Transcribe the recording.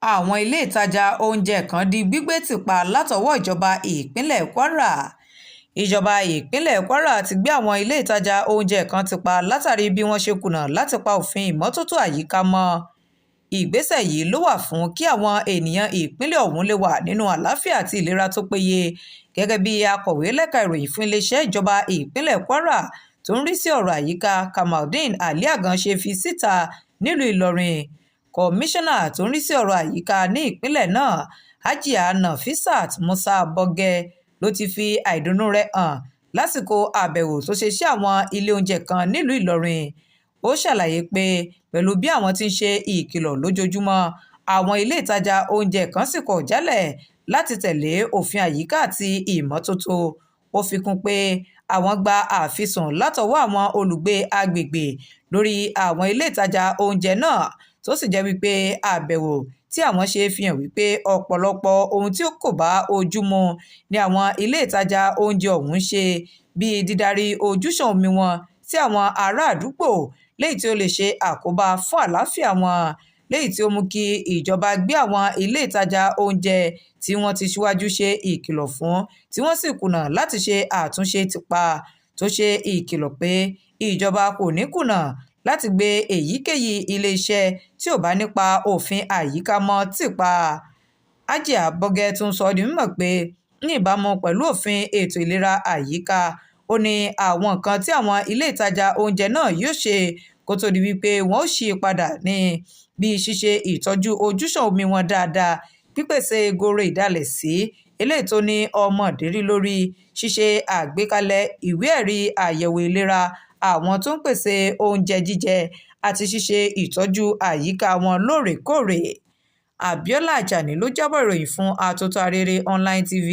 Àwọn ilé ìtajà oúnjẹ kan di gbígbé tì pa látọwọ́ ìjọba ìpínlẹ̀ Kwara. Ìjọba ìpínlẹ̀ Kwara ti gbé àwọn ilé ìtajà oúnjẹ kan tì pa látàrí bí wọ́n ṣe kùnà láti pa òfin ìmọ́tótó àyíká mọ́. Ìgbésẹ̀ yìí ló wà fún kí àwọn ènìyàn ìpínlẹ̀ ọ̀hún lè wà nínú àlàáfíà àti ìlera tó péye, gẹ́gẹ́ bí akọ̀wé lẹ́ka ìròyìn fún iléeṣẹ́ ìjọba ìpínlẹ̀ Kwara tó ń rí sí ọ̀rọ̀ àyíká Kamaldeen Aliagan ṣe fi síta nílùú Ìlọrin. Kọmíṣánná tó ń rí sí ọ̀rọ̀ àyíká ní ìpínlẹ̀ náà, Hajiya Nafisat Musa Bọ́gẹ́, ló ti fi àìdùnnú rẹ̀ hàn lásìkò àbẹ̀wò tó ṣe sí àwọn ilé oúnjẹ kan nílùú Ìlọrin. Ó ṣàlàyé pé pẹ̀lú bí àwọn ti ń ṣe ìkìlọ̀ lójoojúmọ́, àwọn ilé ìtajà oúnjẹ kan sì kọ̀ jálẹ̀ láti tẹ̀lé òfin àyíká àti ìmọ́tótó. Ó fi kún pé àwọn gba àfisùn látọwọ́ àwọn olùgbé agbègbè lórí àwọn ilé ìtajà oúnjẹ náà, tó sì jẹ́ wípé àbẹ̀wò tí àwọn ṣe fi hàn wípé ọ̀pọ̀lọpọ̀ ohun tí kò bá ojú mu ni àwọn ilé ìtajà oúnjẹ ọ̀hún ṣe, bíi dídarí ojúṣàn omi wọn sí àwọn ará àdúgbò, léyìí tí ó lè ṣe àkóbá fún àlàáfíà wọn, léyìí tí ó mú kí ìjọba gbé àwọn ilé ìtajà oúnjẹ tí wọ́n ti ṣíwájú ṣe ìkìlọ̀ fún tí wọ́n sì kùnà láti ṣe àtúnṣe tì pa, tó ṣe ìkìlọ̀ pé ìjọba kò ní kùnà láti gbé èyíkéyìí ilé-iṣẹ́ tí ò bá nípa òfin àyíká mọ́ tì pa. Hajiya Bọ́gẹ́ tún sọ di mímọ̀ pé ní ìbámu pẹ̀lú òfin ètò ìlera àyíká, ó ní àwọn nǹkan tí àwọn ilé ìtajà oúnjẹ náà yóò ṣe kó tó di wípé wọ́n ó ṣí padà ní bíi ṣíṣe ìtọ́jú ojúṣàn omi wọn dáadáa, pípèsè goro ìdálẹ́sí eléyìí tó ní ọmọdérí lórí, ṣíṣe àgbékalẹ̀ ìwé-ẹ̀rí àyẹ̀wò ìlera àwọn tó ń pèsè oúnjẹ jíjẹ àti ṣíṣe ìtọ́jú àyíká wọn lóòrèkóòrè. Abiola Ajani ló jábọ̀ ìròyìn fún Atótó Arére Online TV.